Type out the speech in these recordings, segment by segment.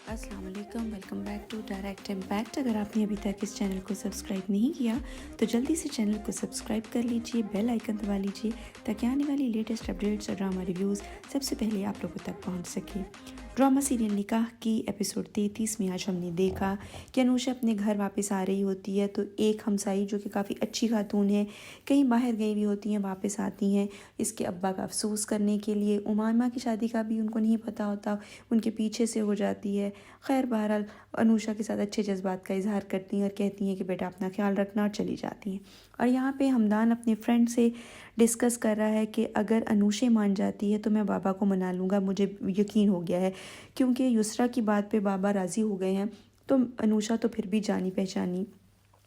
अस्सलाम वालेकुम, welcome back to Direct Impact. अगर आपने अभी तक इस चैनल को सब्सक्राइब नहीं किया तो जल्दी से चैनल को सब्सक्राइब कर लीजिए, बेल आइकन दबा लीजिए ताकि आने वाली लेटेस्ट अपडेट्स और ड्रामा रिव्यूज़ सबसे पहले आप लोगों तक पहुंच सके। ड्रामा सीरियल निकाह की एपिसोड 33 में आज हमने देखा कि अनुषा अपने घर वापस आ रही होती है तो एक हमसाई जो कि काफ़ी अच्छी खातून है, कहीं बाहर गई हुई होती हैं, वापस आती हैं इसके अब्बा का अफसोस करने के लिए। उमामा की शादी का भी उनको नहीं पता होता, उनके पीछे से हो जाती है। खैर बहरहाल अनुषा के साथ अच्छे जज्बात का इजहार करती हैं और कहती हैं कि बेटा अपना ख्याल रखना, और चली जाती हैं। और यहाँ पे हमदान अपने फ्रेंड से डिस्कस कर रहा है कि अगर अनुषा मान जाती है तो मैं बाबा को मना लूँगा, मुझे यकीन हो गया है, क्योंकि युसरा की बात पे बाबा राज़ी हो गए हैं। तो अनुषा तो फिर भी जानी पहचानी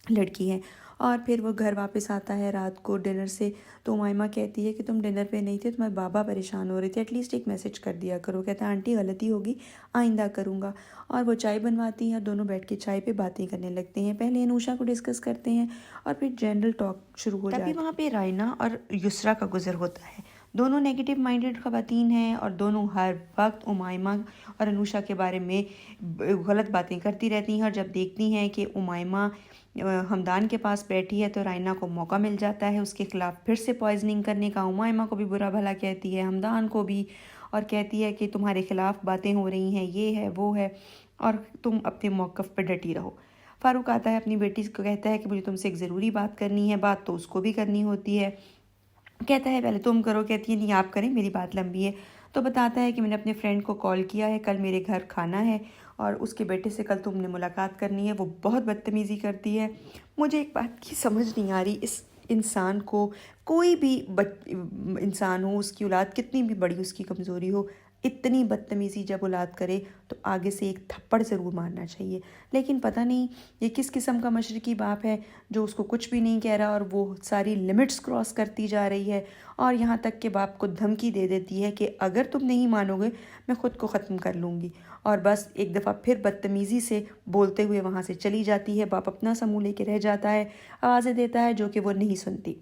लड़की है। और फिर वो घर वापस आता है रात को डिनर से, तो उमाइमा कहती है कि तुम डिनर पे नहीं थे, तुम्हारे बाबा परेशान हो रहे थे, एटलीस्ट एक मैसेज कर दिया करो। कहता है आंटी गलती होगी, आइंदा करूँगा। और वो चाय बनवाती हैं, दोनों बैठ के चाय पे बातें करने लगते हैं। पहले अनुषा को डिस्कस करते हैं और फिर जनरल टॉक शुरू हो जाती है। तभी वहाँ पे रायना और युसरा का गुजर होता है। दोनों नेगेटिव माइंडेड ख़वातीन हैं और दोनों हर वक्त उमाइमा और अनुषा के बारे में गलत बातें करती रहती हैं। और जब देखती हैं कि उमाइमा हमदान के पास बैठी है तो रायना को मौका मिल जाता है उसके ख़िलाफ़ फिर से पॉइजनिंग करने का। उमाइमा को भी बुरा भला कहती है, हमदान को भी, और कहती है कि तुम्हारे ख़िलाफ़ बातें हो रही हैं, ये है वो है, और तुम अपने मौक़िफ़ पर डटी रहो। फ़ारूक आता है, अपनी बेटी को कहता है कि मुझे तुमसे एक ज़रूरी बात करनी है। बात तो उसको भी करनी होती है। कहता है पहले तुम करो, कहती है नहीं आप करें, मेरी बात लंबी है। तो बताता है कि मैंने अपने फ्रेंड को कॉल किया है, कल मेरे घर खाना है और उसके बेटे से कल तुमने मुलाकात करनी है। वो बहुत बदतमीज़ी करती है। मुझे एक बात की समझ नहीं आ रही, इस इंसान को, कोई भी इंसान हो, उसकी औलाद कितनी भी बड़ी उसकी कमज़ोरी हो, इतनी बदतमीज़ी जब औलाद करे तो आगे से एक थप्पड़ ज़रूर मारना चाहिए। लेकिन पता नहीं ये किस किस्म का मशरकी बाप है जो उसको कुछ भी नहीं कह रहा और वो सारी लिमिट्स क्रॉस करती जा रही है। और यहाँ तक कि बाप को धमकी दे देती है कि अगर तुम नहीं मानोगे मैं ख़ुद को ख़त्म कर लूँगी। और बस एक दफ़ा फिर बदतमीज़ी से बोलते हुए वहाँ से चली जाती है। बाप अपना सा मुँह लेके रह जाता है, आवाज़ें देता है जो कि वो नहीं सुनती।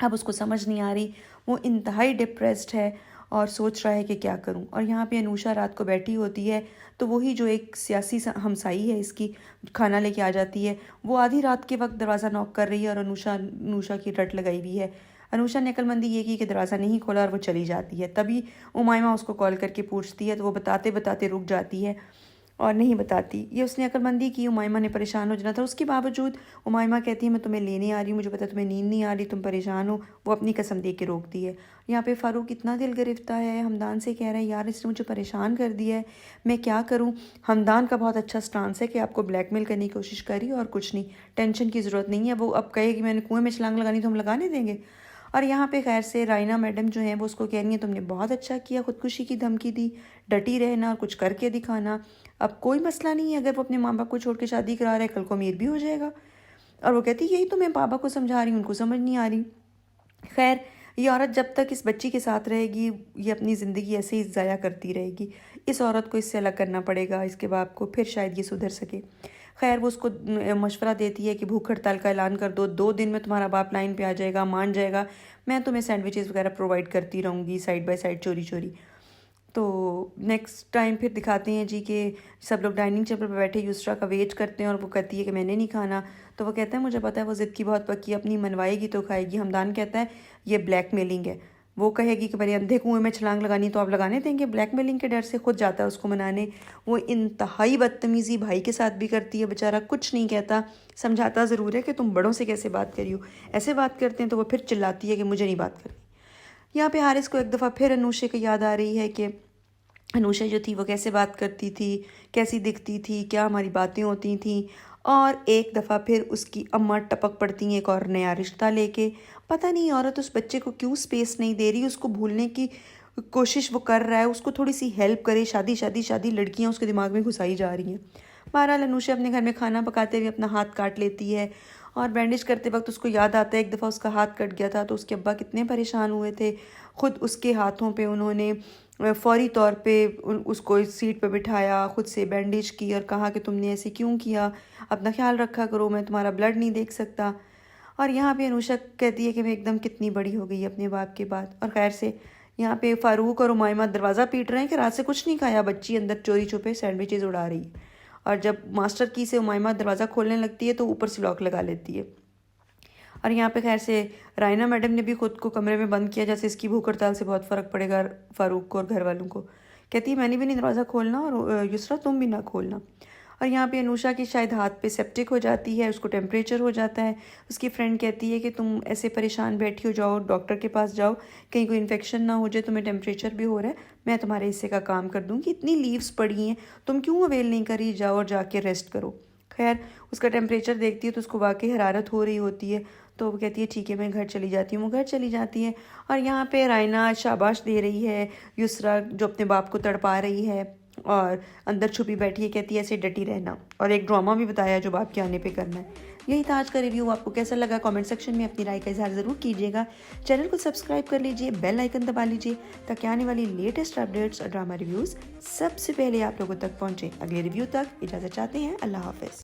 अब उसको समझ नहीं आ रही, वो इंतहाई डिप्रेस्ड है और सोच रहा है कि क्या करूं। और यहाँ पे अनुषा रात को बैठी होती है तो वही जो एक सियासी हमसाई है इसकी खाना लेके आ जाती है। वो आधी रात के वक्त दरवाज़ा नॉक कर रही है और अनुषा की रट लगाई हुई है। अनुषा ने अक्लमंदी ये की कि दरवाज़ा नहीं खोला और वो चली जाती है। तभी उमाइमा उसको कॉल करके पूछती है तो वो बताते बताते रुक जाती है और नहीं बताती। ये उसने अक्लमंदी की, उमाइमा ने परेशान हो जाना था, उसके बावजूद उमाइमा कहती है मैं तुम्हें लेने आ रही हूँ, मुझे पता है तुम्हें नींद नहीं आ रही, तुम परेशान हो। वो अपनी कसम दे के रोकती है। यहाँ पे फ़ारूक इतना दिल गिरफ्ता है, हमदान से कह रहा है यार इसने मुझे परेशान कर दिया है, मैं क्या करूँ। हमदान का बहुत अच्छा स्टांस है कि आपको ब्लैकमेल करने की कोशिश करी और कुछ नहीं, टेंशन की ज़रूरत नहीं है। वो अब कहेगी मैंने कुएँ में छलांग लगानी तो हम लगाने देंगे। और यहाँ पे खैर से रायना मैडम जो हैं वो उसको कह रही हैं तुमने बहुत अच्छा किया, खुदकुशी की धमकी दी, डटी रहना और कुछ करके दिखाना। अब कोई मसला नहीं है, अगर वो अपने माँ बाप को छोड़ के शादी करा रहा है कल को अमीर भी हो जाएगा। और वो कहती यही तो मैं पापा को समझा रही हूँ, उनको समझ नहीं आ रही। खैर ये औरत जब तक इस बच्ची के साथ रहेगी ये अपनी ज़िंदगी ऐसे ही ज़ाया करती रहेगी। इस औरत को इससे अलग करना पड़ेगा, इसके बाप को, फिर शायद ये सुधर सके। खैर वो उसको मशवरा देती है कि भूख हड़ताल का ऐलान कर दो, 2 दिन में तुम्हारा बाप लाइन पे आ जाएगा, मान जाएगा, मैं तुम्हें सैंडविचेस वगैरह प्रोवाइड करती रहूँगी साइड बाय साइड चोरी चोरी। तो नेक्स्ट टाइम फिर दिखाते हैं जी कि सब लोग डाइनिंग टेबल पर बैठे युसरा का वेट करते हैं और वो कहती है कि मैंने नहीं खाना। तो वो कहता है मुझे पता है वो ज़िद की बहुत पक्की, अपनी मनवाएगी तो खाएगी। हमदान कहता है ये ब्लैकमेलिंग है। वो कहेगी कि मेरे अंधे कुएं में छलांग लगानी तो आप लगाने देंगे, ब्लैकमेलिंग के डर से खुद जाता है उसको मनाने। वो इंतहाई बदतमीज़ी भाई के साथ भी करती है, बेचारा कुछ नहीं कहता, समझाता ज़रूर है कि तुम बड़ों से कैसे बात करी हो। ऐसे बात करते हैं तो वो फिर चिल्लाती है कि मुझे नहीं बात करनी। यहाँ पे हारिस को एक दफ़ा फिर अनुषा की याद आ रही है कि अनुषा जो थी वो कैसे बात करती थी, कैसी दिखती थी, क्या हमारी बातें होती थी। और एक दफ़ा फिर उसकी अम्मा टपक पड़ती हैं एक और नया रिश्ता लेके। पता नहीं औरत उस बच्चे को क्यों स्पेस नहीं दे रही, उसको भूलने की कोशिश वो कर रहा है, उसको थोड़ी सी हेल्प करे। शादी शादी शादी लड़कियां उसके दिमाग में घुसाई जा रही हैं। बहरहाल अनुषा अपने घर में खाना पकाते हुए अपना हाथ काट लेती है और बैंडेज करते वक्त उसको याद आता है एक दफ़ा उसका हाथ कट गया था तो उसके अब्बा कितने परेशान हुए थे। ख़ुद उसके हाथों पे उन्होंने फ़ौरी तौर पे उसको इस सीट पे बिठाया, ख़ुद से बैंडेज की और कहा कि तुमने ऐसे क्यों किया, अपना ख्याल रखा करो, मैं तुम्हारा ब्लड नहीं देख सकता। और यहाँ पे अनुषा कहती है कि मैं एकदम कितनी बड़ी हो गई अपने बाप के बाद। और खैर से यहाँ पे फ़ारूक और उमायमा दरवाज़ा पीट रहे हैं कि रात से कुछ नहीं खाया, बच्ची अंदर चोरी छुपे सैंडविचेज़ उड़ा रही है। और जब मास्टर की से उमायमा दरवाज़ा खोलने लगती है तो ऊपर से लॉक लगा लेती है। और यहाँ पे खैर से रायना मैडम ने भी खुद को कमरे में बंद किया, जैसे इसकी भूख हड़ताल से बहुत फ़र्क पड़ेगा फ़ारूक को और घर वालों को। कहती है मैंने भी नहीं दरवाज़ा खोलना और युसरा तुम भी ना खोलना। और यहाँ पे अनुषा की शायद हाथ पे सेप्टिक हो जाती है, उसको टेम्परेचर हो जाता है। उसकी फ्रेंड कहती है कि तुम ऐसे परेशान बैठी हो, जाओ डॉक्टर के पास जाओ, कहीं कोई इन्फेक्शन ना हो जाए, तुम्हें टेम्परेचर भी हो रहा है, मैं तुम्हारे हिस्से का काम कर दूँगी, इतनी लीव्स पड़ी हैं तुम क्यों अवेल नहीं करी, जाओ और जाके रेस्ट करो। खैर उसका टेम्परेचर देखती है तो उसको वाकई हरारत हो रही होती है, तो वो कहती है ठीक है मैं घर चली जाती हूँ। वो घर चली जाती है और यहाँ पे रायना शाबाश दे रही है युसरा जो अपने बाप को तड़पा रही है और अंदर छुपी बैठी है, कहती है ऐसे डटी रहना। और एक ड्रामा भी बताया जो बाप के आने पे करना है। यही था आज का रिव्यू। आपको कैसा लगा कमेंट सेक्शन में अपनी राय का इजहार ज़रूर कीजिएगा। चैनल को सब्सक्राइब कर लीजिए, बेल आइकन दबा लीजिए ताकि आने वाली लेटेस्ट अपडेट्स और ड्रामा रिव्यूज़ सबसे पहले आप लोगों तक पहुँचे। अगले रिव्यू तक इजाज़त चाहते हैं। अल्लाह हाफ़िज़।